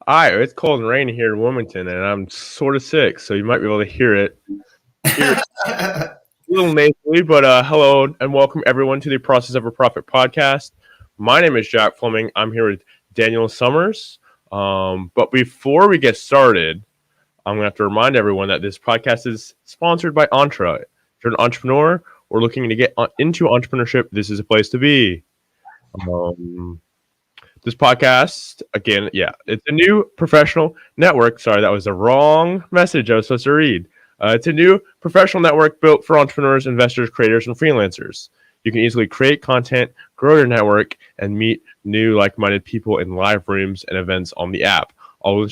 Hi, it's cold and rainy here in Wilmington, and I'm sort of sick, so you might be able to hear it a little nasally. But hello and welcome everyone to the Process of a Profit podcast. My name is Jack Fleming. I'm here with Daniel Summers. But before we get started, I'm gonna have to remind everyone that this podcast is sponsored by Entra. If you're an entrepreneur or looking to get into entrepreneurship, this is a place to be. Um, This podcast, again, it's a new professional network. Sorry, that was the wrong message I was supposed to read. It's a new professional network built for entrepreneurs, investors, creators, and freelancers. You can easily create content, grow your network, and meet new like-minded people in live rooms and events on the app. All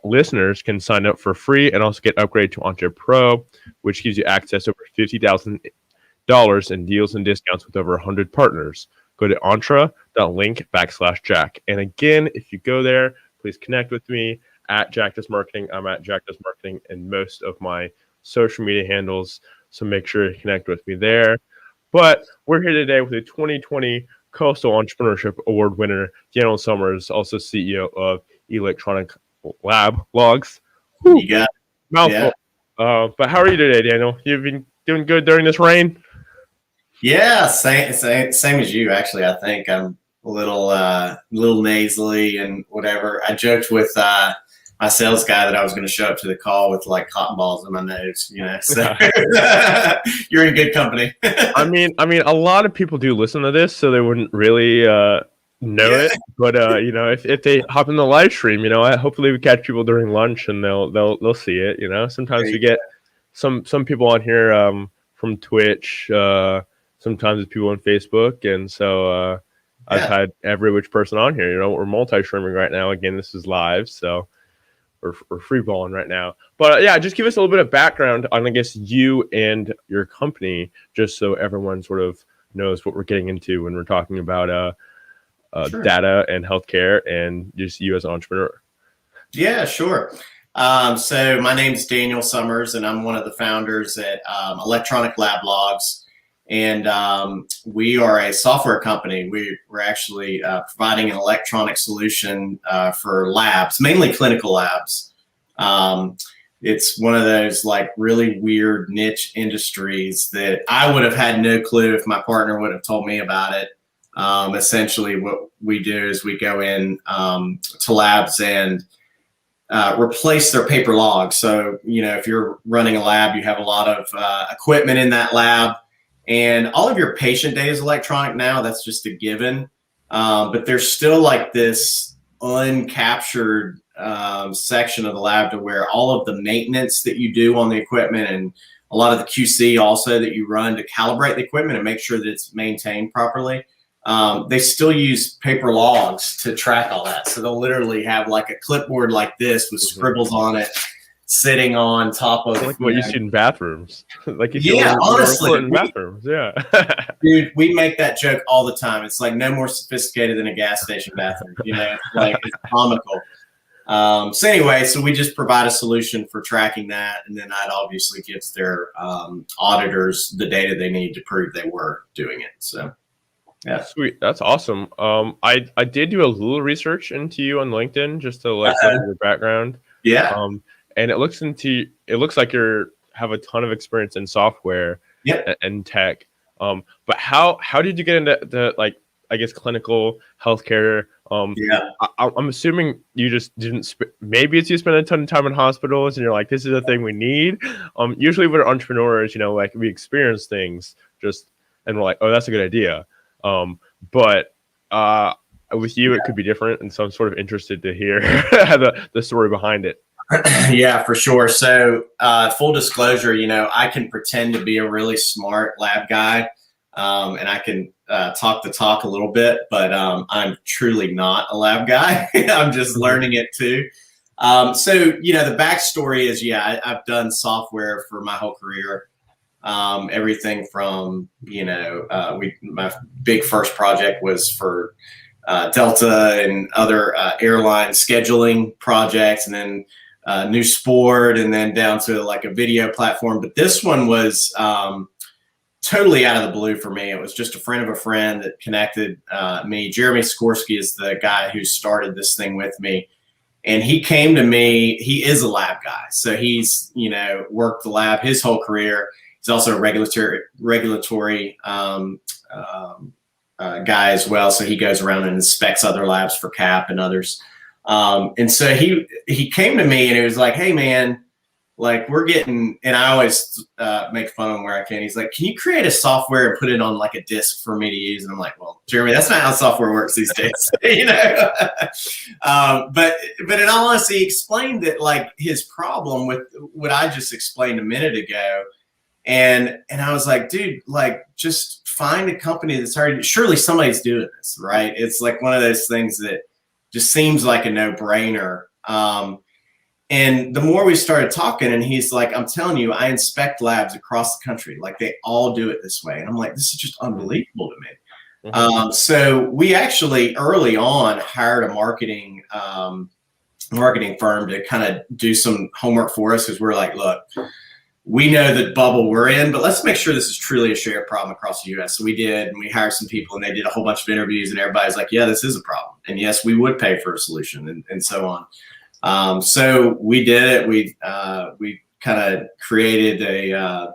listeners can sign up for free and also get upgraded to Entre Pro, which gives you access to over $50,000 in deals and discounts with over 100 partners. Go to entra.link/Jack. And again, if you go there, please connect with me at Jack Does Marketing. I'm at Jack Does Marketing in most of my social media handles. So make sure to connect with me there. But we're here today with the 2020 Coastal Entrepreneurship Award winner, Daniel Summers, also CEO of Electronic Lab Logs. You got it. Mouthful. Yeah. But how are you today, Daniel? You've been doing good during this rain? Yeah, same as you. Actually, I think I'm a little nasally and whatever. I joked with my sales guy that I was going to show up to the call with like cotton balls in my nose. So you're in good company. I mean, a lot of people do listen to this, so they wouldn't really know it. But if they hop in the live stream, hopefully we catch people during lunch and they'll see it. Sometimes we get some people on here from Twitch. Sometimes it's people on Facebook, and so I've had every which person on here. We're multi-streaming right now. Again, this is live, so we're free balling right now. But just give us a little bit of background on, I guess, you and your company, just so everyone sort of knows what we're getting into when we're talking about Sure. data and healthcare, and just you as an entrepreneur. Yeah, sure. So my name is Daniel Summers, and I'm one of the founders at Electronic Lab Logs. And we are a software company. We're actually providing an electronic solution for labs, mainly clinical labs. It's one of those like really weird niche industries that I would have had no clue if my partner would have told me about it. Essentially, what we do is we go in to labs and replace their paper logs. So, if you're running a lab, you have a lot of equipment in that lab. And all of your patient data is electronic now. That's just a given. But there's still like this uncaptured section of the lab to where all of the maintenance that you do on the equipment and a lot of the QC also that you run to calibrate the equipment and make sure that it's maintained properly. They still use paper logs to track all that. So they'll literally have like a clipboard like this with scribbles on it, sitting on top of like what you see in bathrooms. Honestly, in bathrooms. Yeah. Dude, we make that joke all the time. It's like no more sophisticated than a gas station bathroom. It's comical. So anyway, so we just provide a solution for tracking that, and then that obviously gives their auditors the data they need to prove they were doing it. So yeah, Sweet. That's awesome. I did do a little research into you on LinkedIn just to look at your background. Yeah. And it looks like you have a ton of experience in software and tech. But how did you get into the clinical healthcare? I'm assuming you just didn't. Maybe it's you spend a ton of time in hospitals and you're like, this is the thing we need. Usually we're entrepreneurs, we experience things and we're like, oh, that's a good idea. But with you, it could be different, and so I'm sort of interested to hear the story behind it. Yeah, for sure. So full disclosure, I can pretend to be a really smart lab guy, and I can talk the talk a little bit, but I'm truly not a lab guy. I'm just learning it too. So, the backstory is, I've done software for my whole career. Everything from, my big first project was for Delta and other airline scheduling projects, and then new sport, and then down to like a video platform. But this one was totally out of the blue for me. It was just a friend of a friend that connected me. Jeremy Skorsky is the guy who started this thing with me. And he came to me. He is a lab guy, so he's worked the lab his whole career. He's also a regulatory guy as well. So he goes around and inspects other labs for CAP and others. And so he came to me and he was like, "Hey man, like we're getting," and I always make fun of him where I can. He's like, "Can you create a software and put it on like a disk for me to use?" And I'm like, "Well, Jeremy, that's not how software works these days." But in all honesty, he explained that like his problem with what I just explained a minute ago. And I was like, dude, like just find a company that's already, surely somebody's doing this, right? It's like one of those things that just seems like a no-brainer. And the more we started talking, and he's like, "I'm telling you, I inspect labs across the country. Like they all do it this way." And I'm like, this is just unbelievable to me. Mm-hmm. So we actually early on hired a marketing firm to kind of do some homework for us, because we're like, look, we know the bubble we're in, but let's make sure this is truly a shared problem across the U.S. So we did, and we hired some people, and they did a whole bunch of interviews, and everybody's like, yeah, this is a problem. And yes, we would pay for a solution, and so on. So we did it. We kind of created a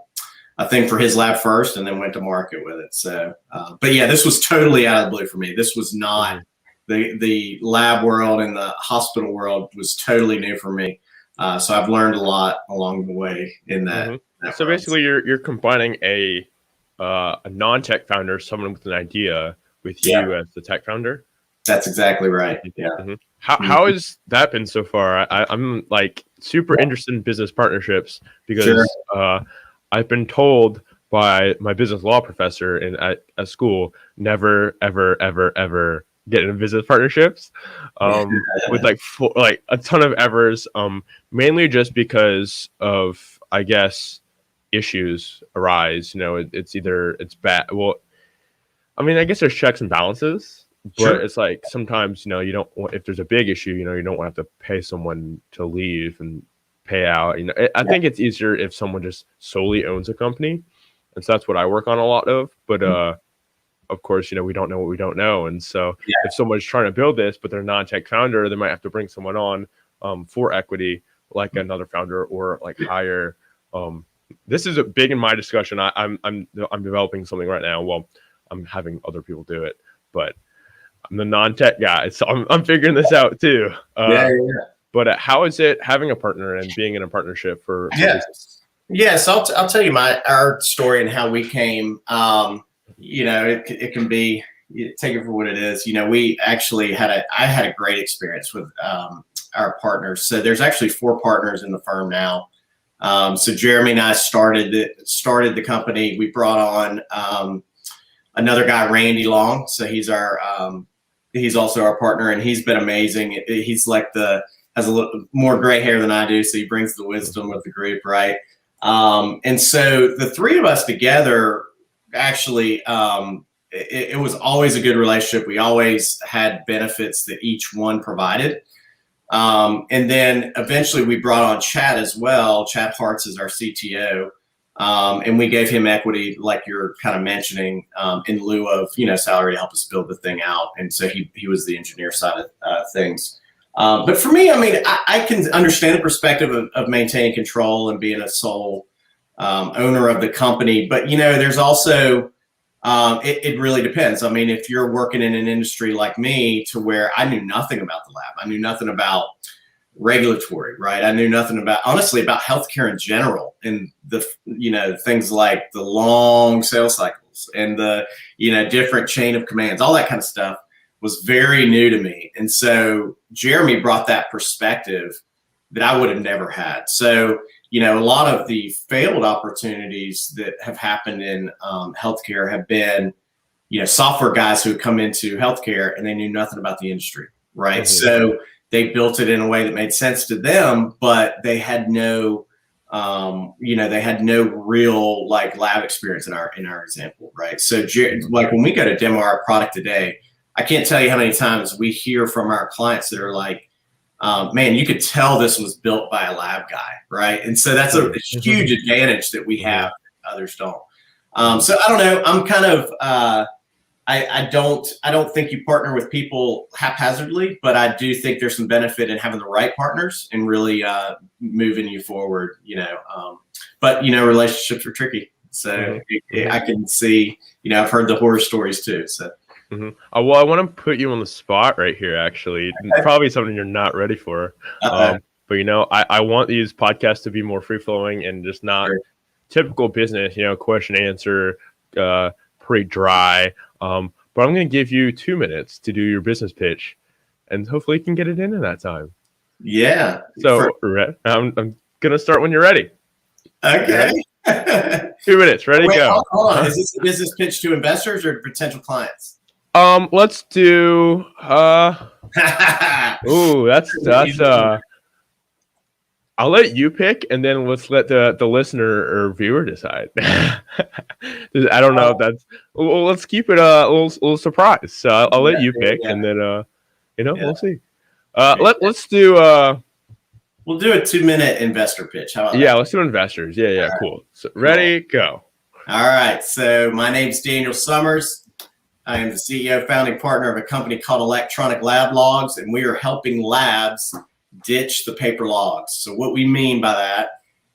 thing for his lab first, and then went to market with it. So, but yeah, this was totally out of the blue for me. This was not the lab world, and the hospital world was totally new for me. So I've learned a lot along the way in that. Mm-hmm. So basically, you're combining a non-tech founder, someone with an idea, with you as the tech founder. That's exactly right. Yeah. Mm-hmm. How has that been so far? I'm like super interested in business partnerships, because I've been told by my business law professor at school, never, ever, ever, ever get into business partnerships, with like a ton of evers, mainly just because of, I guess, issues arise. It's bad. Well, I mean, I guess there's checks and balances, but it's like sometimes, you don't want, if there's a big issue, you don't want to have to pay someone to leave and pay out. I think it's easier if someone just solely owns a company. And so that's what I work on a lot of. But of course, we don't know what we don't know. And so if someone's trying to build this, but they're a non-tech founder, they might have to bring someone on for equity, like another founder, or like hire. This is a big in my discussion. I'm developing something right now. Well, I'm having other people do it, but I'm the non-tech guy, so I'm figuring this out too. But how is it having a partner and being in a partnership for business? So I'll tell you our story and how we came. It can be, take it for what it is. We actually I had a great experience with our partners. So there's actually 4 partners in the firm now. So Jeremy and I started the company. We brought on another guy, Randy Long. So he's also our partner, and he's been amazing. He's like has a little more gray hair than I do, so he brings the wisdom with the group, right? And so the 3 of us together, actually, it was always a good relationship. We always had benefits that each one provided. And then eventually we brought on Chad as well. Chad Hartz is our CTO. And we gave him equity, like you're kind of mentioning, in lieu of, salary to help us build the thing out. And so he was the engineer side of things. But for me, I mean, I can understand the perspective of maintaining control and being a sole owner of the company. But, there's also, it really depends. I mean, if you're working in an industry like me, to where I knew nothing about the lab, I knew nothing about regulatory, right? I knew nothing honestly about healthcare in general, and things like the long sales cycles and the, different chain of commands, all that kind of stuff was very new to me. And so Jeremy brought that perspective that I would have never had. So, a lot of the failed opportunities that have happened in healthcare have been, software guys who come into healthcare and they knew nothing about the industry, right? Mm-hmm. So they built it in a way that made sense to them, but they had no, real like lab experience in our example, right? So like when we go to demo our product today, I can't tell you how many times we hear from our clients that are like, man, you could tell this was built by a lab guy, right? And so that's a huge advantage that we have that others don't. So I don't know. I'm kind of, I don't think you partner with people haphazardly, but I do think there's some benefit in having the right partners and really moving you forward. But relationships are tricky, so I can see. I've heard the horror stories too. So. Well, I want to put you on the spot right here. Actually, probably something you're not ready for. But I want these podcasts to be more free flowing and just not typical business. Question answer, pretty dry. But I'm going to give you 2 minutes to do your business pitch, and hopefully you can get it in that time. Yeah. So I'm going to start when you're ready. Okay. 2 minutes. Ready? Go. Hold on. Is this a business pitch to investors or potential clients? Let's do. That's. I'll let you pick, and then let's let the listener or viewer decide. I don't know if that's. Well, let's keep it a little surprise. So I'll let you pick, and then we'll see. Let's do. We'll do a 2-minute investor pitch. How about that? Let's do investors. Yeah, cool. So ready, go. All right. So my name's Daniel Summers. I am the CEO, founding partner of a company called Electronic Lab Logs, and we are helping labs ditch the paper logs. So what we mean by that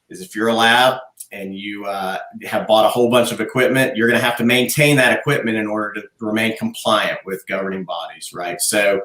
is if you're a lab and you have bought a whole bunch of equipment, you're going to have to maintain that equipment in order to remain compliant with governing bodies, right? So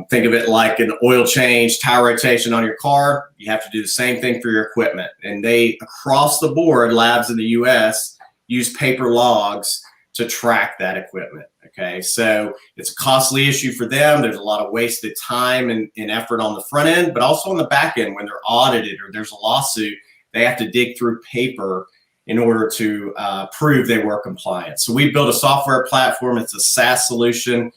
think of it like an oil change, tire rotation on your car. You have to do the same thing for your equipment. And they, across the board, labs in the US use paper logs to track that equipment. Okay, so it's a costly issue for them. There's a lot of wasted time and effort on the front end, but also on the back end when they're audited or there's a lawsuit, they have to dig through paper in order to prove they were compliant. So we built a software platform. It's a SaaS solution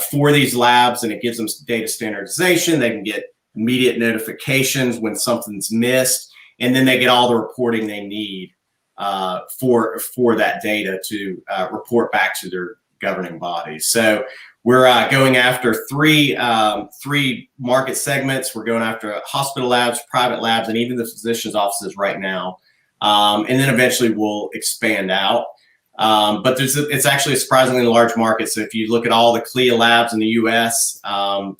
for these labs, and it gives them data standardization. They can get immediate notifications when something's missed, and then they get all the reporting they need for that data to report back to their governing bodies. So we're going after three market segments. We're going after hospital labs, private labs, and even the physicians' offices right now. And then eventually we'll expand out. But it's actually a surprisingly large market. So if you look at all the CLIA labs in the US,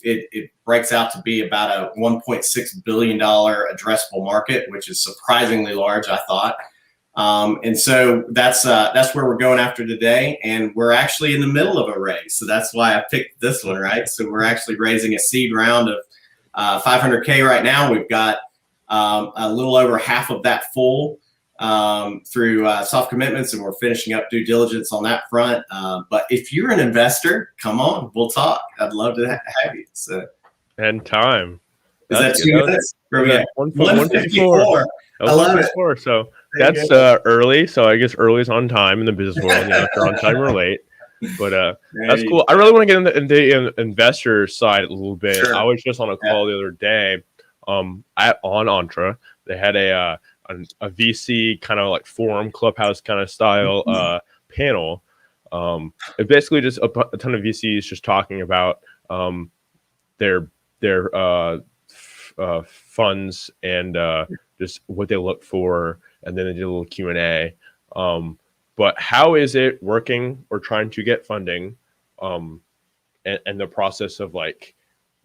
it breaks out to be about a $1.6 billion addressable market, which is surprisingly large, I thought. And so that's where we're going after today. And we're actually in the middle of a raise. So that's why I picked this one, right? So we're actually raising a seed round of $500K right now. We've got a little over half of that full through soft commitments, and we're finishing up due diligence on that front. But if you're an investor, come on, we'll talk. I'd love to have you. So. And time. Is that 2 minutes? 154. I love it. So that's early. So I guess early is on time in the business world. If you're on time or late. But that's cool. I really want to get into the investor side a little bit. Sure. I was just on a call the other day on Entra. They had a VC kind of like forum, clubhouse kind of style panel. It basically just a ton of VCs just talking about their funds and just what they look for, and then they did a little Q&A. But how is it working or trying to get funding, and the process of like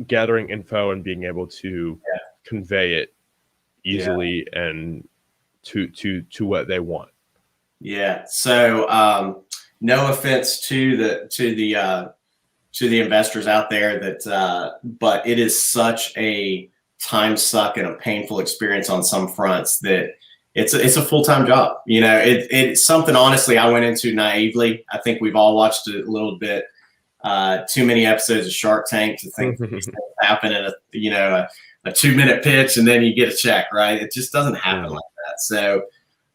gathering info and being able to convey it easily and to what they want? Yeah. So no offense to the investors out there but it is such a time suck and a painful experience on some fronts that it's a full-time job. It's something, honestly, I went into naively. I think we've all watched a little bit too many episodes of Shark Tank to think these things happen in a 2-minute pitch and then you get a check, right? It just doesn't happen like that. So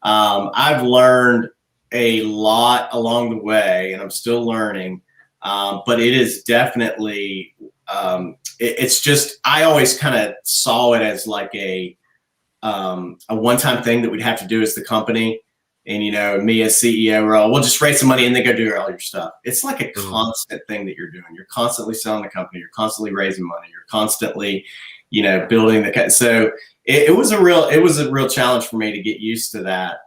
I've learned a lot along the way, and I'm still learning. But it is definitely, it's just, I always kind of saw it as like a one-time thing that we'd have to do as the company. And, me as CEO, we'll just raise some money and then go do all your stuff. It's like a constant thing that you're doing. You're constantly selling the company. You're constantly raising money. You're constantly, building the, so it was a real challenge for me to get used to that.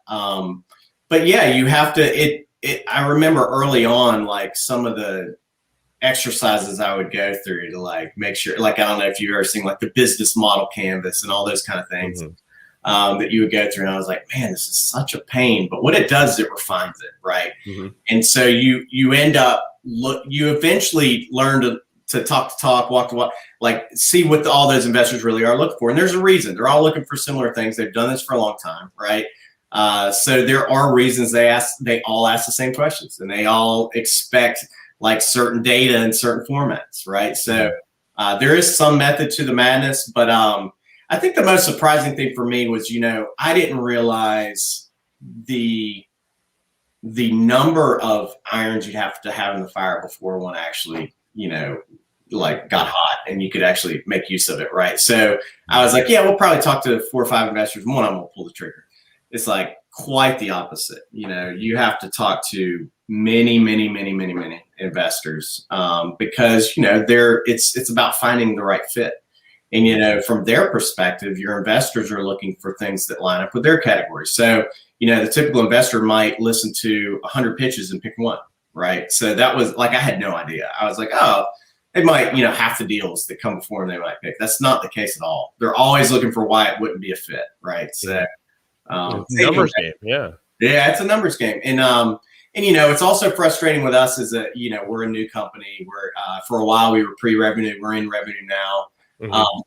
But yeah, you have to, I remember early on, like some of the exercises I would go through to like make sure, like, I don't know if you've ever seen like the business model canvas and all those kind of things. That you would go through, and I was like, man, this is such a pain. But what it does is it refines it, right? And so you end up you eventually learn to talk, walk to walk, like see what all those investors really are looking for. And there's a reason they're all looking for similar things. They've done this for a long time, right? So there are reasons they all ask the same questions, and they all expect like certain data in certain formats, right? So there is some method to the madness, but I think the most surprising thing for me was, I didn't realize the number of irons you'd have to have in the fire before one actually, like got hot and you could actually make use of it, right? So I was like, yeah, we'll probably talk to 4 or 5 investors. One of them will pull the trigger. It's like quite the opposite. You have to talk to many investors because, it's about finding the right fit. And, from their perspective, your investors are looking for things that line up with their categories. So, the typical investor might listen to 100 pitches and pick one, right? So that was like, I had no idea. I was like, oh, they might, half the deals that come before them, they might pick. That's not the case at all. They're always looking for why it wouldn't be a fit, right? So numbers game. Yeah, it's a numbers game. And it's also frustrating with us is that, we're a new company. We're for a while we were pre-revenue. We're in revenue now.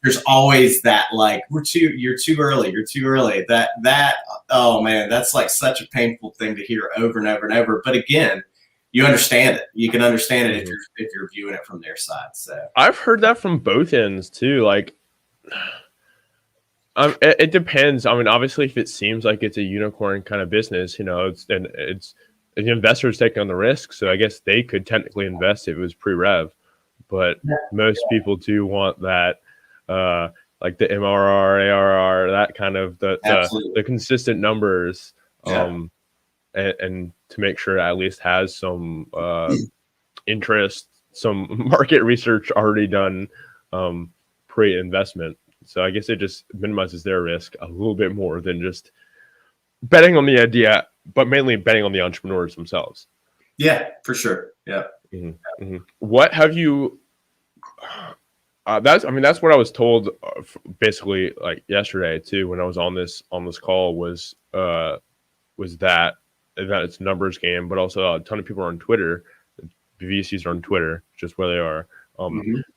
There's always that like you're too early. That oh man, that's like such a painful thing to hear over and over and over. But again, you understand it. You can understand it if you're viewing it from their side. So I've heard that from both ends too. Like, it depends. I mean, obviously, if it seems like it's a unicorn kind of business, it's the investor's taking on the risk. So I guess they could technically invest if it was pre-rev. But most people do want that, like the MRR, ARR, that kind of the consistent numbers, and to make sure it at least has some interest, some market research already done pre-investment. So I guess it just minimizes their risk a little bit more than just betting on the idea, but mainly betting on the entrepreneurs themselves. Yeah, for sure. Yeah. What have you? That's what I was told basically like yesterday too when I was on this call was that it's a numbers game, but also a ton of people are on Twitter. VCs are on Twitter, just where they are.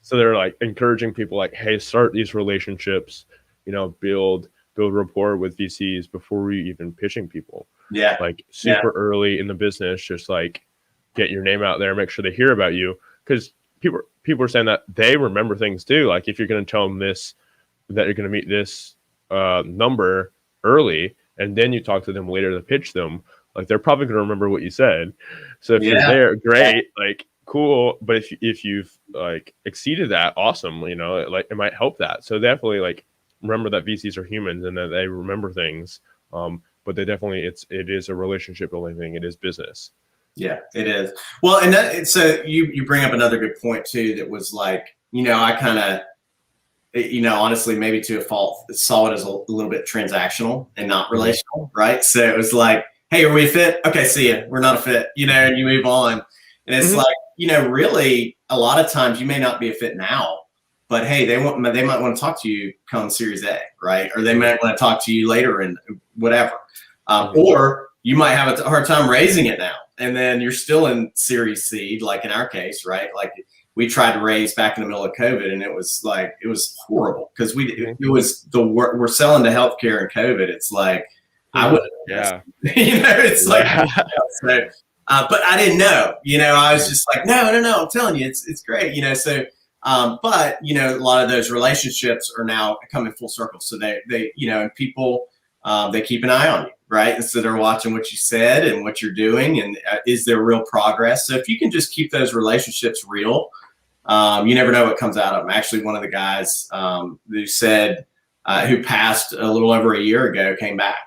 So they're like encouraging people like, hey, start these relationships, build rapport with VCs before we even pitching people. Yeah, like super early in the business, just like get your name out there, make sure they hear about you, because people are saying that they remember things too. Like if you're going to tell them that you're going to meet this number early, and then you talk to them later to pitch them, like they're probably going to remember what you said. So if you're there, great, like cool. But if you've like exceeded that, awesome. Like it might help that. So definitely like remember that VCs are humans and that they remember things. But they definitely it is a relationship building thing. It is business. Yeah, it is. Well, and so you bring up another good point too. That was like, I kind of, honestly, maybe to a fault, saw it as a little bit transactional and not relational, right? So it was like, hey, are we a fit? Okay, see ya. We're not a fit, and you move on. And it's like, really, a lot of times you may not be a fit now, but hey, they might want to talk to you come Series A, right? Or they might want to talk to you later and whatever. Or you might have a hard time raising it now, and then you're still in Series C, like in our case, right? Like we tried to raise back in the middle of COVID, and it was horrible because we're selling to healthcare and COVID. It's like I would, it's like, so, but I didn't know, I was just like, no, I'm telling you, it's great, So, but a lot of those relationships are now coming full circle. So they and people, they keep an eye on you. Right. And so they're watching what you said and what you're doing. And is there real progress? So if you can just keep those relationships real, you never know what comes out of them. Actually, one of the guys who said, who passed a little over a year ago came back,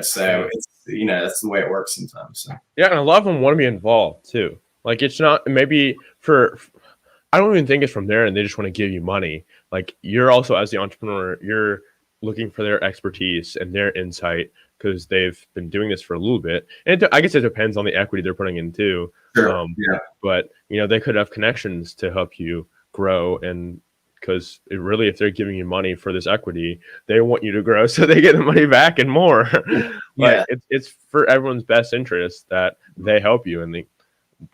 so it's, that's the way it works sometimes. So. Yeah. And a lot of them want to be involved too. Like it's not maybe I don't even think it's from there and they just want to give you money. Like you're also, as the entrepreneur, you're looking for their expertise and their insight because they've been doing this for a little bit. And I guess it depends on the equity they're putting in too. Sure. Yeah. But they could have connections to help you grow, and because really, if they're giving you money for this equity, they want you to grow, so they get the money back and more. Yeah. It's for everyone's best interest that they help you,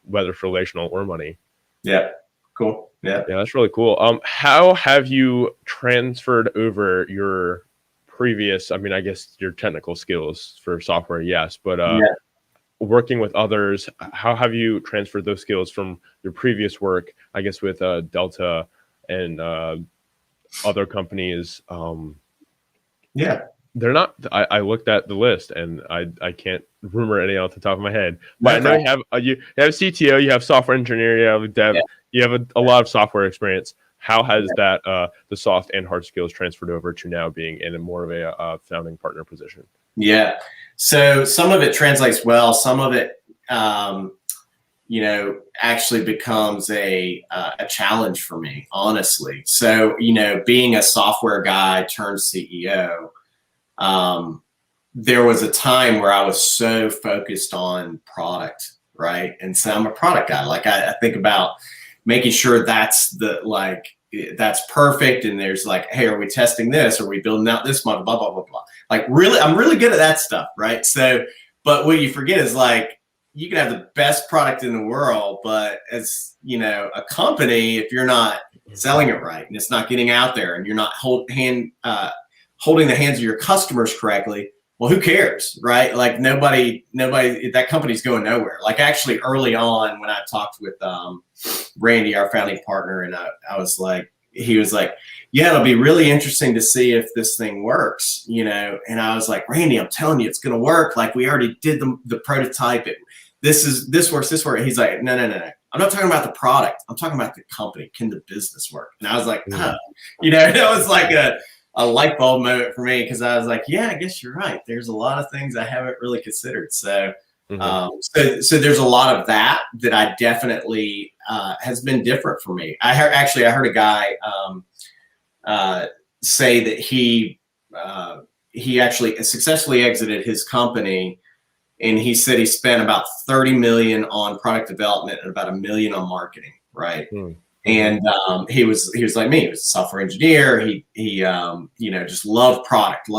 whether it's relational or money. Yeah. Cool. Yeah. Yeah, that's really cool. How have you transferred over your previous, I guess your technical skills for software, yes, but working with others, how have you transferred those skills from your previous work, I guess with Delta and other companies? They're not, I looked at the list and I can't remember any off the top of my head, but I know you have CTO, you have software engineer, you have dev, you have a lot of software experience. How has that the soft and hard skills transferred over to now being in more of a founding partner position? Yeah. So some of it translates well. Some of it, actually becomes a challenge for me, honestly. So, being a software guy turned CEO, there was a time where I was so focused on product, right? And so I'm a product guy. Like I think about making sure that's perfect. And there's like, hey, are we testing this? Are we building out this model? Blah, blah, blah, blah. Like really, I'm really good at that stuff, right? So, but what you forget is like, you can have the best product in the world, but as a company, if you're not selling it right and it's not getting out there and you're not holding the hands of your customers correctly, well, who cares, right? Like nobody, that company's going nowhere. Like actually early on when I talked with Randy, our founding partner, and he was like, yeah, it'll be really interesting to see if this thing works, and I was like, Randy, I'm telling you, it's going to work. Like we already did the prototype. This works. He's like, no. I'm not talking about the product. I'm talking about the company. Can the business work? And I was like, that was like a light bulb moment for me, because I was like, yeah, I guess you're right. There's a lot of things I haven't really considered. So, so there's a lot of that I definitely has been different for me. I heard a guy say that he actually successfully exited his company. And he said he spent about 30 million on product development and about $1 million on marketing, right? And he was like me. He was a software engineer. He just loved product.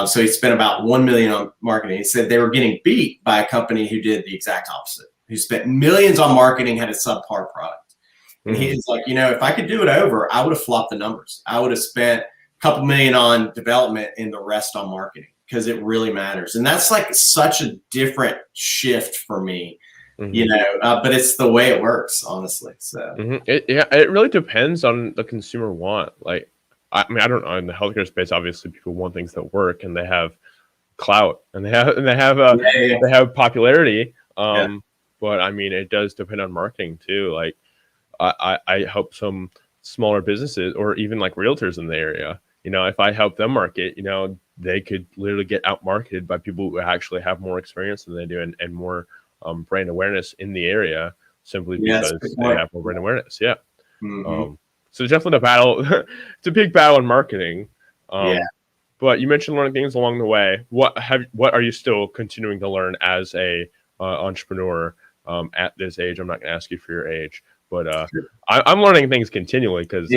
So he spent about 1 million on marketing. He said they were getting beat by a company who did the exact opposite, who spent millions on marketing, had a subpar product. And he's like, if I could do it over, I would have flopped the numbers. I would have spent a couple million on development and the rest on marketing, because it really matters. And that's like such a different shift for me, but it's the way it works, honestly. So it really depends on the consumer want. Like, I don't know, in the healthcare space, obviously people want things that work and they have clout and they have popularity. But it does depend on marketing too. Like I help some smaller businesses or even like realtors in the area. If I help them market, they could literally get out marketed by people who actually have more experience than they do and more brand awareness in the area, simply because they have more brand awareness. Yeah. So definitely the battle. It's a big battle in marketing. But you mentioned learning things along the way. What are you still continuing to learn as a entrepreneur at this age? I'm not going to ask you for your age, but I'm learning things continually, because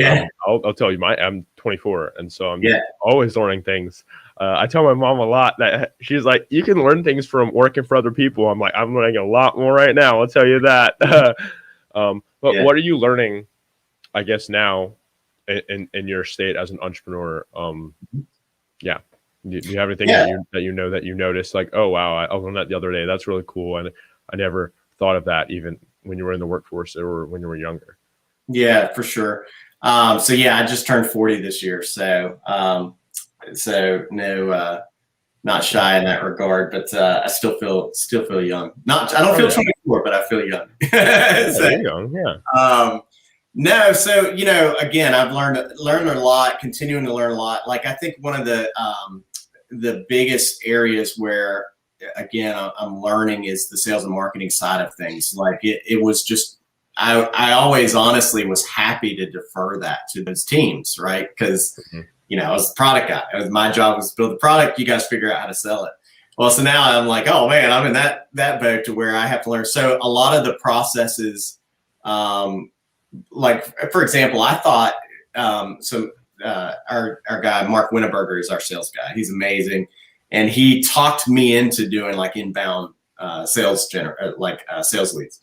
I'll tell you, I'm 24, and so I'm always learning things. I tell my mom a lot that she's like, you can learn things from working for other people. I'm like, I'm learning a lot more right now, I'll tell you that. But what are you learning, I guess, now in your state as an entrepreneur? Do you have anything that you noticed, like, oh wow, I learned that the other day, that's really cool, and I never thought of that even when you were in the workforce or when you were younger? Yeah, for sure. I just turned 40 this year. So no, not shy in that regard, but I still feel young. I don't feel 24, but I feel young. Young, yeah. No, so again, I've learned a lot, continuing to learn a lot. Like I think one of the biggest areas where, again, I'm learning is the sales and marketing side of things. Like it was just, I always honestly was happy to defer that to those teams, right? Because I was the product guy. My job was to build the product. You guys figure out how to sell it. Well, so now I'm like, oh man, I'm in that boat to where I have to learn. So a lot of the processes, like for example, I thought our guy Mark Winneberger is our sales guy. He's amazing, and he talked me into doing like inbound sales leads.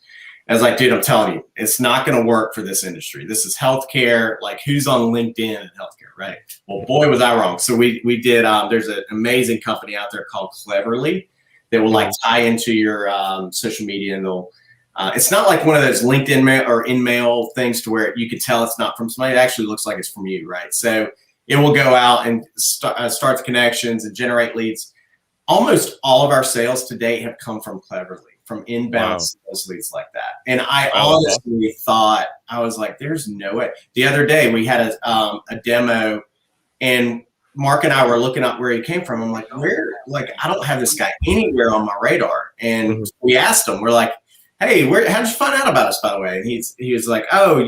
I was like, dude, I'm telling you, it's not going to work for this industry. This is healthcare. Like, who's on LinkedIn in healthcare, right? Well, boy, was I wrong. So we did. There's an amazing company out there called Cleverly that will like tie into your social media, and they'll. It's not like one of those LinkedIn mail or in-mail things to where you can tell it's not from somebody. It actually looks like it's from you, right? So it will go out and start the connections and generate leads. Almost all of our sales to date have come from Cleverly, from inbound sales leads like that. And I honestly thought, I was like, there's no way. The other day we had a demo, and Mark and I were looking up where he came from. I'm like, where? Like, I don't have this guy anywhere on my radar. And we asked him, we're like, hey, how'd you find out about us, by the way? And he was like, oh,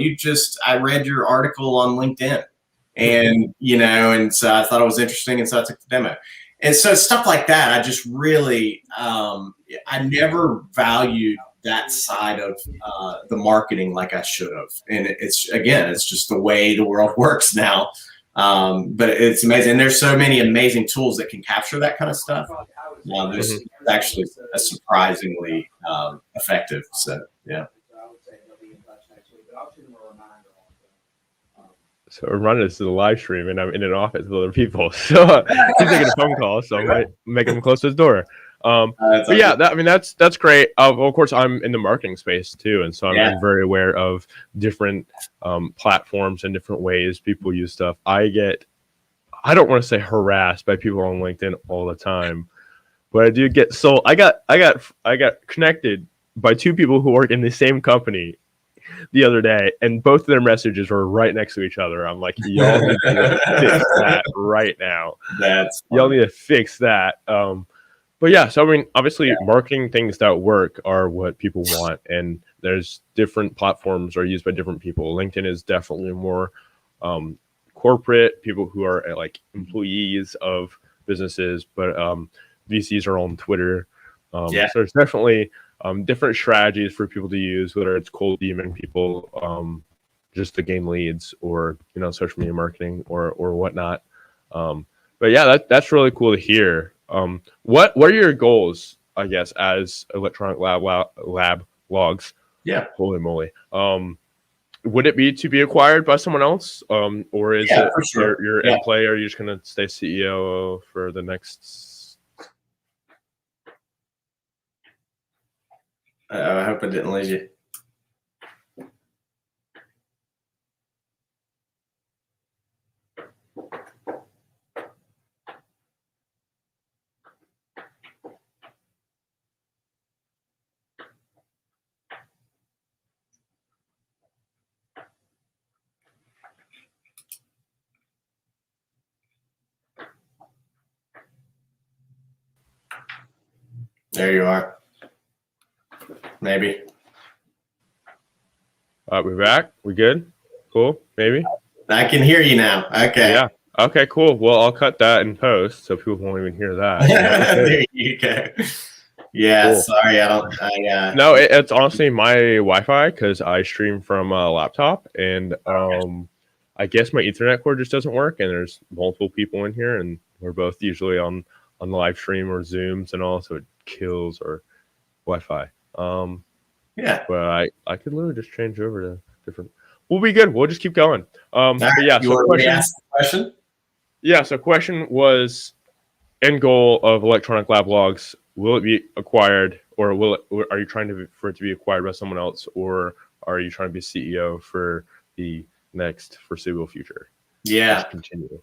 I read your article on LinkedIn. And, and so I thought it was interesting. And so I took the demo. And so stuff like that, I just really, I never valued that side of the marketing like I should have. And it's just the way the world works now. But it's amazing. And there's so many amazing tools that can capture that kind of stuff. It's actually surprisingly effective. So, yeah. So I'm running this to the live stream, and I'm in an office with other people. So he's taking a phone call, so I might make him close his door. But yeah, that's great. Of course, I'm in the marketing space too, and so I'm very aware of different platforms and different ways people use stuff. I don't want to say harassed by people on LinkedIn all the time, but I do get I got connected by two people who work in the same company the other day, and both of their messages were right next to each other. I'm like, y'all need to fix that right now. Y'all need to fix that. But yeah, so I mean, obviously, marketing things that work are what people want, and there's different platforms are used by different people. LinkedIn is definitely more corporate, people who are like employees of businesses, but VCs are on Twitter. So there's definitely different strategies for people to use, whether it's cold DMing people just to gain leads, or social media marketing or whatnot. But yeah, that's really cool to hear. What are your goals, I guess, as electronic lab logs? Yeah. Holy moly. Would it be to be acquired by someone else? Or is it for sure. you're in play, or are you just gonna stay CEO for the next? I hope I didn't lose you. There you are. Maybe. We're back. We good? Cool. Maybe. I can hear you now. Okay. Yeah. Okay. Cool. Well, I'll cut that in post so people won't even hear that. There you go. Yeah. Cool. Sorry, No, it's honestly my Wi-Fi because I stream from a laptop, and I guess my Ethernet cord just doesn't work, and there's multiple people in here, and we're both usually on the live stream or Zooms and all, so it kills our Wi-Fi. But I could literally just change over to different. We'll be good. We'll just keep going. But yeah. You want to ask the question? Yeah. So question was, end goal of electronic lab logs. Will it be acquired, or are you trying for it to be acquired by someone else, or are you trying to be CEO for the next foreseeable future? Yeah. Let's continue.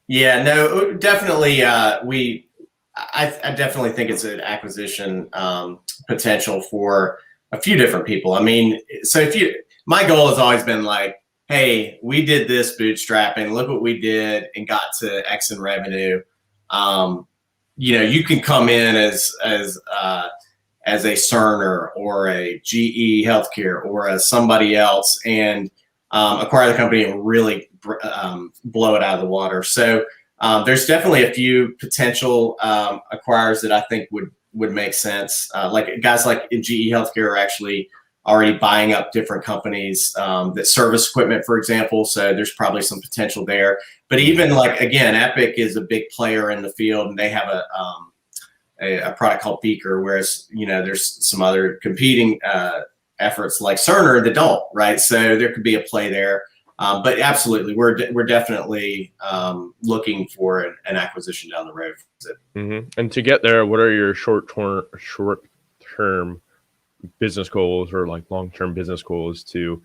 Yeah. No. Definitely. I definitely think it's an acquisition potential for a few different people. I mean, so my goal has always been like, hey, we did this bootstrapping. Look what we did and got to X in revenue. You can come in as a Cerner or a GE Healthcare or as somebody else, and acquire the company and really blow it out of the water. So there's definitely a few potential acquirers that I think would make sense. Like guys like in GE Healthcare are actually already buying up different companies that service equipment, for example. So there's probably some potential there. But even like, again, Epic is a big player in the field, and they have a product called Beaker, whereas, there's some other competing efforts like Cerner that don't, right? So there could be a play there. But absolutely, we're definitely looking for an acquisition down the road. Mm-hmm. And to get there, what are your short-term business goals or like long-term business goals to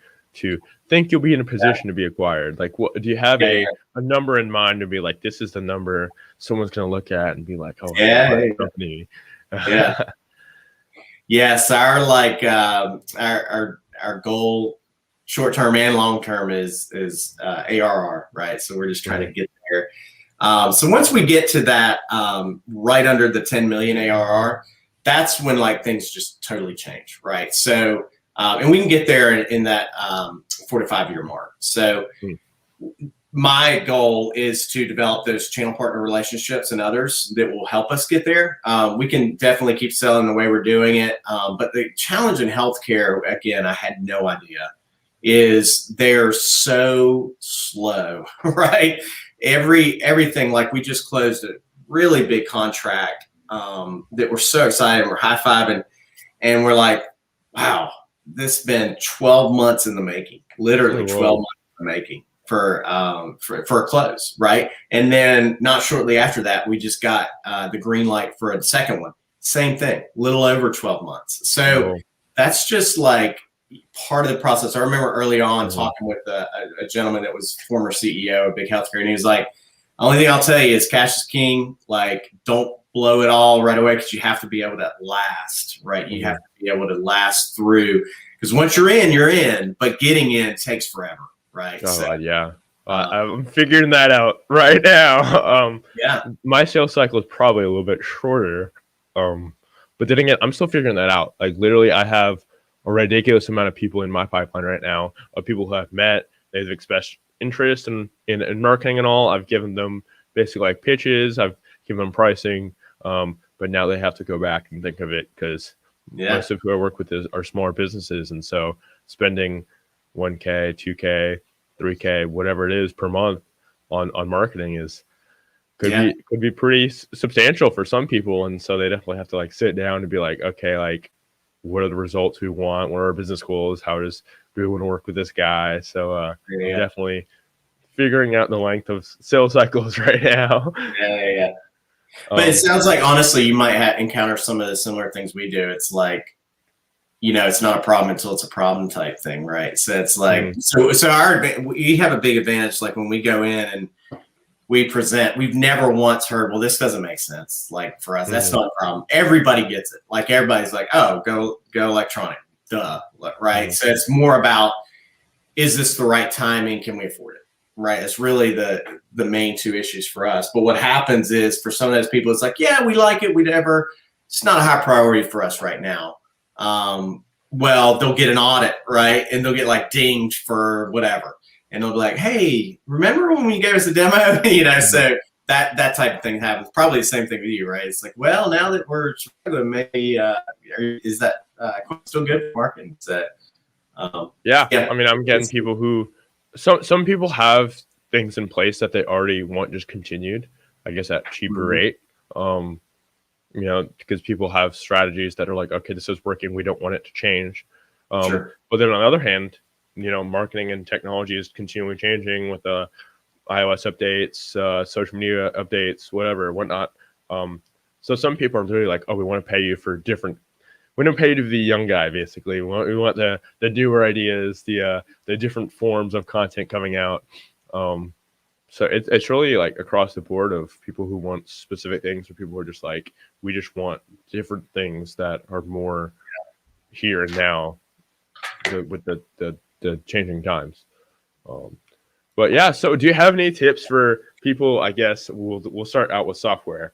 think you'll be in a position to be acquired? Like, what do you have a number in mind to be like, this is the number someone's going to look at and be like, oh, company. Yes, our goal, short term and long term, is ARR, right? So we're just trying to get there. So once we get to that, right under the 10 million ARR, that's when like things just totally change, right? So and we can get there in that 4 to 5 year mark. So my goal is to develop those channel partner relationships and others that will help us get there. We can definitely keep selling the way we're doing it. But the challenge in healthcare, again, I had no idea, is they're so slow, right? Everything, like we just closed a really big contract that we're so excited. We're high-fiving and we're like, wow, this has been 12 months in the making, literally 12 months in the making for a close, right? And then not shortly after that, we just got the green light for a second one. Same thing, little over 12 months. So that's just like part of the process. I remember early on talking with a gentleman that was former CEO of big healthcare, and he was like, only thing I'll tell you is cash is king. Like, don't blow it all right away, because you have to be able to last, right? You have to be able to last through, because once you're in, but getting in takes forever, right? I'm figuring that out right now. My sales cycle is probably a little bit shorter, but then again, I'm still figuring that out. Like, literally, I have a ridiculous amount of people in my pipeline right now, of people who I've met. They've expressed interest in marketing and all. I've given them basically like pitches. I've given them pricing, but now they have to go back and think of it, because most of who I work with are smaller businesses, and so spending $1K, $2K, $3K, whatever it is per month on marketing could be pretty substantial for some people, and so they definitely have to like sit down and be like, okay, like, what are the results we want? What are our business goals? Do we want to work with this guy? So I'm definitely figuring out the length of sales cycles right now. But it sounds like, honestly, you might encounter some of the similar things we do. It's like, it's not a problem until it's a problem type thing, right? So it's like, we have a big advantage. Like when we go in and we present, we've never once heard, well, this doesn't make sense. Like for us, that's not a problem. Everybody gets it. Like everybody's like, oh, go electronic, duh, right? So it's more about, is this the right timing? Can we afford it? Right. It's really the main two issues for us. But what happens is, for some of those people, it's like, yeah, we like it, it's not a high priority for us right now. Well, they'll get an audit, right? And they'll get like dinged for whatever. And they'll be like, hey, remember when you gave us a demo? So that type of thing happens. Probably the same thing with you, right? It's like, well, now that we're struggling, maybe is that still good for marketing? So, I mean, I'm getting people who, some people have things in place that they already want just continued, I guess, at cheaper rate. Because people have strategies that are like, okay, this is working, we don't want it to change. But then on the other hand, marketing and technology is continually changing with iOS updates, social media updates, whatnot. So some people are really like, oh, we want to pay you for different. We don't pay you to be the young guy, basically. We want the newer ideas, the different forms of content coming out. So it's really like across the board of people who want specific things, or people who are just like, we just want different things that are more here and now with the changing times. But yeah, so do you have any tips for people? I guess we'll start out with software.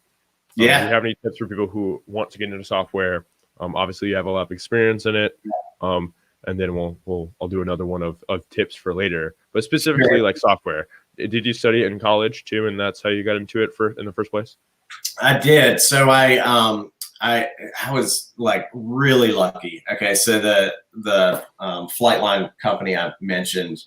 Do you have any tips for people who want to get into software? Obviously, you have a lot of experience in it. And and then I'll do another one of tips for later. But specifically Sure. like software. Did you study it in college too, and that's how you got into it in the first place? I did. So I was like really lucky. Okay, so the flight line company I mentioned,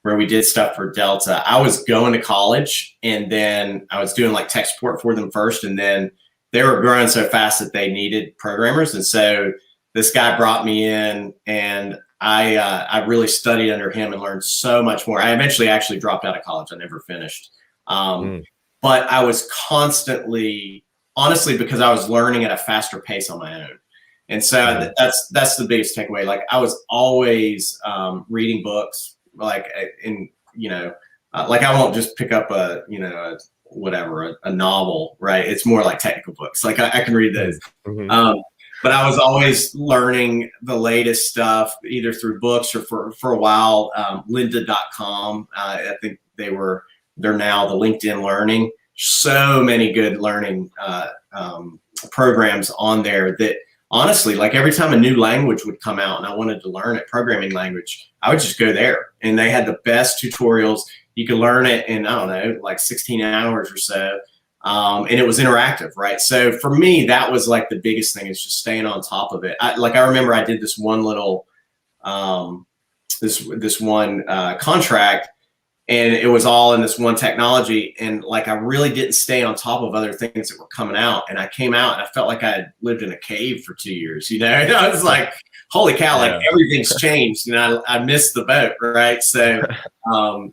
where we did stuff for Delta, I was going to college, and then I was doing like tech support for them first, and then they were growing so fast that they needed programmers, and so this guy brought me in, and I really studied under him and learned so much more. I eventually actually dropped out of college. I never finished. Um, but I was constantly, honestly, because I was learning at a faster pace on my own. And so that's the biggest takeaway. Like I was always reading books, like like I won't just pick up a novel, right? It's more like technical books. Like I can read those. But I was always learning the latest stuff, either through books or for a while, lynda.com. I think they're now the LinkedIn Learning. So many good learning programs on there that honestly, like every time a new language would come out and I wanted to learn a programming language, I would just go there. And they had the best tutorials. You could learn it in, I don't know, like 16 hours or so. And it was interactive, right? So for me, that was like the biggest thing, is just staying on top of it. I remember I did this one little, this one contract, and it was all in this one technology. And like, I really didn't stay on top of other things that were coming out. And I came out and I felt like I had lived in a cave for 2 years, And I was like, holy cow, like everything's changed. And I missed the boat, right? So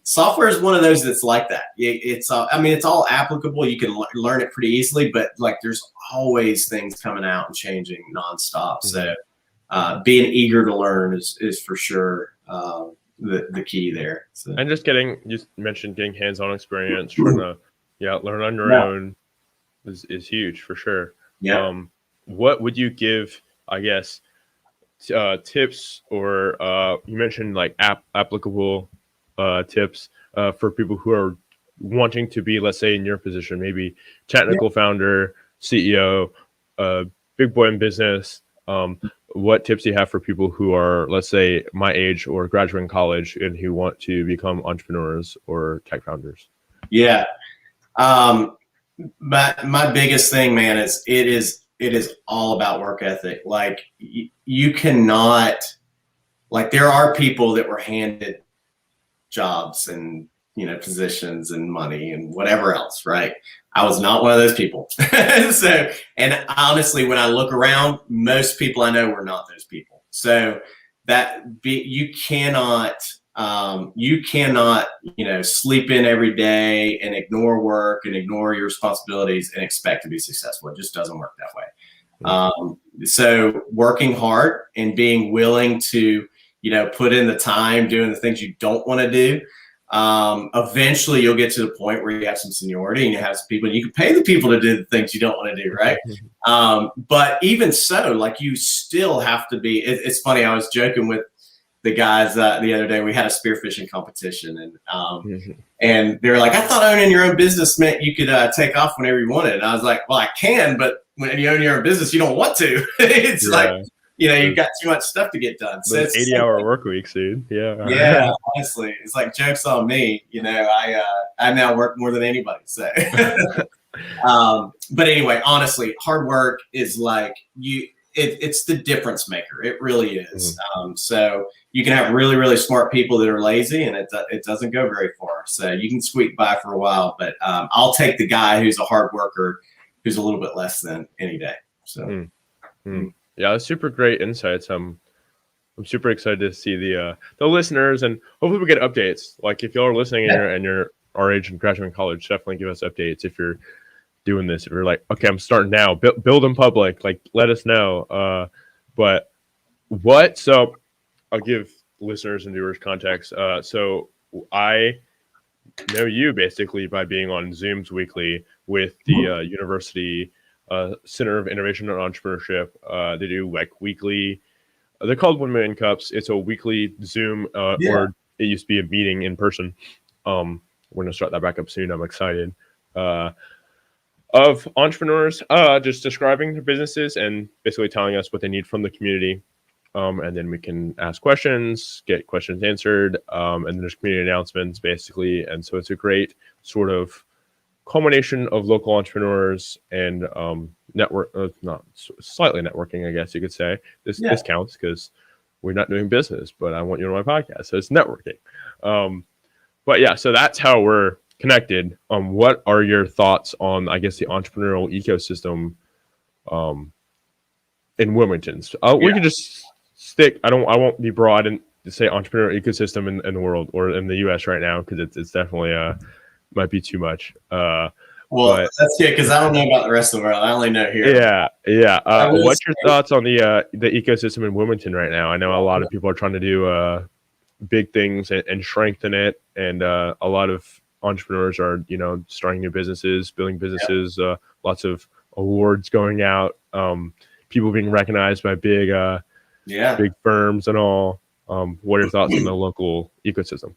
software is one of those that's like that. It's all applicable. You can learn it pretty easily, but like there's always things coming out and changing nonstop. So being eager to learn is for sure the key there. So. And you mentioned getting hands-on experience, trying to learn on your own is huge for sure. Yeah. What would you give, I guess, tips or you mentioned like applicable tips for people who are wanting to be, let's say in your position, maybe technical founder, CEO, big boy in business. What tips do you have for people who are, let's say, my age or graduating college and who want to become entrepreneurs or tech founders? Yeah. My biggest thing, man, is it is all about work ethic. Like you cannot, like there are people that were handed jobs and, positions and money and whatever else, right? I was not one of those people. So, and honestly, when I look around, most people I know were not those people. So you cannot, sleep in every day and ignore work and ignore your responsibilities and expect to be successful. It just doesn't work that way. So working hard and being willing to, put in the time, doing the things you don't want to do. Eventually you'll get to the point where you have some seniority and you have some people, and you can pay the people to do the things you don't want to do, right? But even so, like you still have to be, it's funny, I was joking with the guys the other day. We had a spearfishing competition, and they were like, I thought owning your own business meant you could take off whenever you wanted. And I was like, well, I can, but when you own your own business, you don't want to. It's like, you've got too much stuff to get done. So it's 80-hour work weeks, dude. Yeah, honestly, it's like, joke's on me. I now work more than anybody. So, but anyway, honestly, hard work is like it's the difference maker. It really is. So you can have really, really smart people that are lazy, and it doesn't go very far. So you can squeak by for a while, but I'll take the guy who's a hard worker, who's a little bit less than any day. So. Yeah, that's super great insights. I'm super excited to see the listeners, and hopefully we get updates. Like if y'all are listening and you're our age and graduating college, definitely give us updates if you're doing this. If you're like, okay, I'm starting now, build in public, like let us know. So I'll give listeners and viewers context. So I know you basically by being on Zooms weekly with the university Center of Innovation and Entrepreneurship. They do like weekly, they're called 1 Million Cups. It's a weekly Zoom, or it used to be a meeting in person. We're going to start that back up soon. I'm excited. Of entrepreneurs, just describing their businesses and basically telling us what they need from the community. and then we can ask questions, get questions answered, and then there's community announcements basically. And so it's a great sort of culmination of local entrepreneurs and network, not slightly networking, I guess you could say. This counts because we're not doing business, but I want you on my podcast, so it's networking. But yeah, so that's how we're connected. What are your thoughts on, I guess, the entrepreneurial ecosystem in Wilmington? We could just stick. I won't be broad and say entrepreneurial ecosystem in the world or in the U.S. right now because it's definitely might be too much. Well, that's good because I don't know about the rest of the world. I only know here. Yeah. What's your thoughts on the ecosystem in Wilmington right now? I know a lot of people are trying to do big things and strengthen it, and a lot of entrepreneurs are starting new businesses, building businesses. Lots of awards going out. People being recognized by big firms and all. What are your thoughts on the local ecosystem?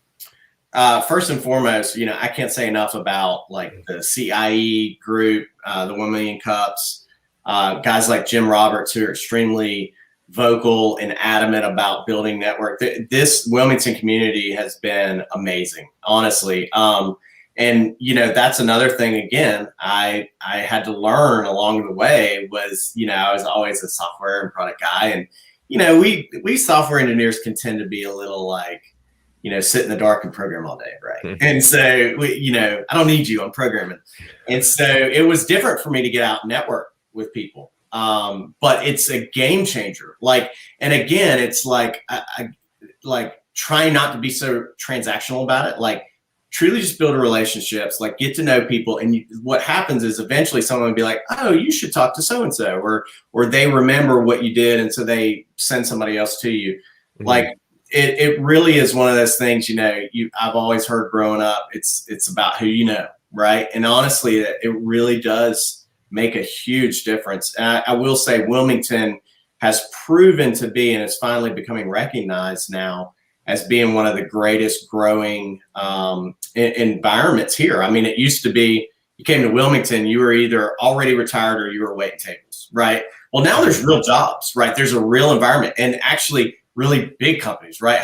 First and foremost, I can't say enough about like the CIE group, the 1 Million Cups, guys like Jim Roberts who are extremely vocal and adamant about building network. This Wilmington community has been amazing, honestly. And that's another thing. Again, I had to learn along the way was I was always a software and product guy, and we software engineers can tend to be a little like sit in the dark and program all day, right? Mm-hmm. And so I don't need you, I'm programming. And so it was different for me to get out and network with people. But it's a game changer. And again, it's like trying not to be so transactional about it. Like truly just build relationships, like get to know people. And what happens is eventually someone will be like, oh, you should talk to so-and-so, or they remember what you did. And so they send somebody else to you. Mm-hmm. Like it really is one of those things, I've always heard growing up, it's about who you know, right? And honestly, it really does make a huge difference. And I will say Wilmington has proven to be, and is finally becoming recognized now as being one of the greatest growing environments here. I mean, it used to be, you came to Wilmington, you were either already retired or you were waiting tables, right? Well, now there's real jobs, right? There's a real environment, and actually really big companies, right?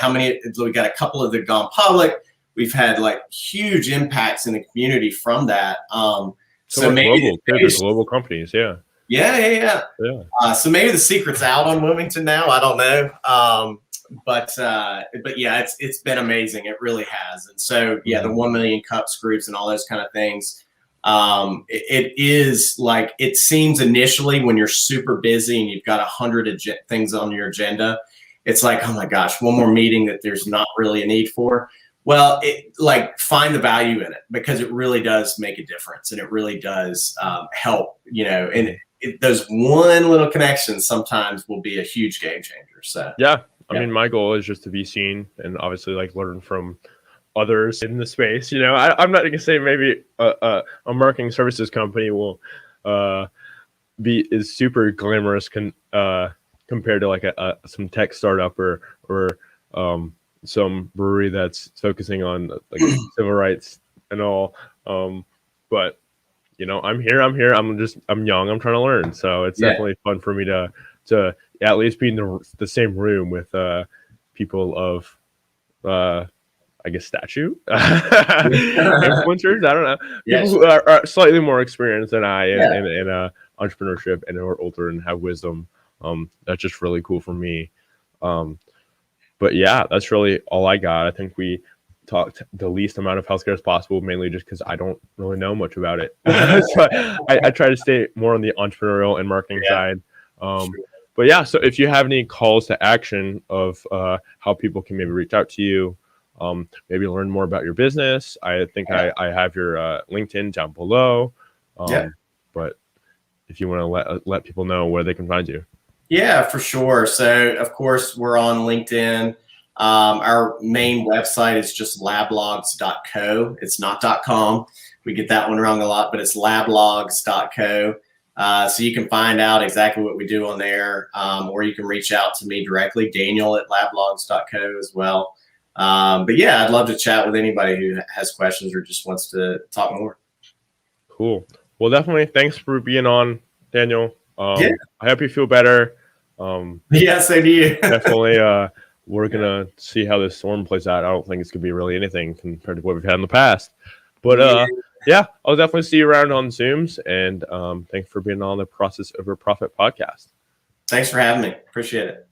We got a couple of that gone public. We've had like huge impacts in the community from that. So maybe global companies, yeah. So maybe the secret's out on Wilmington now. I don't know. But yeah, it's been amazing. It really has. And so yeah, the 1 Million Cups groups and all those kind of things. It is like, it seems initially when you're super busy and you've got 100 things on your agenda, it's like, oh my gosh, one more meeting that there's not really a need for. Well, find the value in it, because it really does make a difference, and it really does help, and those one little connections sometimes will be a huge game changer. So yeah, I mean, my goal is just to be seen and obviously like learn from others in the space. I'm not gonna say maybe a marketing services company will is super glamorous compared to like some tech startup or some brewery that's focusing on like civil rights and all. But I'm here. I'm young. I'm trying to learn. So it's definitely fun for me to at least be in the same room with people of I guess statue influencers. I don't know. People who are slightly more experienced than I in entrepreneurship and who are older and have wisdom. That's just really cool for me. But yeah, that's really all I got. I think we talked the least amount of healthcare as possible, mainly just because I don't really know much about it. So I try to stay more on the entrepreneurial and marketing side. But yeah, so if you have any calls to action of how people can maybe reach out to you, maybe learn more about your business, I think I have your LinkedIn down below. But if you want to let people know where they can find you. Yeah, for sure. So, of course, we're on LinkedIn. Our main website is just lablogs.co. It's not .com. We get that one wrong a lot, but it's lablogs.co. So you can find out exactly what we do on there, or you can reach out to me directly, Daniel@lablogs.co as well. But yeah, I'd love to chat with anybody who has questions or just wants to talk more. Cool. Well, definitely. Thanks for being on, Daniel. I hope you feel better. Yeah, so do you. Definitely, we're gonna see how this storm plays out. I don't think it's gonna be really anything compared to what we've had in the past. But yeah, I'll definitely see you around on Zooms. And thanks for being on the Process Over Profit podcast. Thanks for having me. Appreciate it.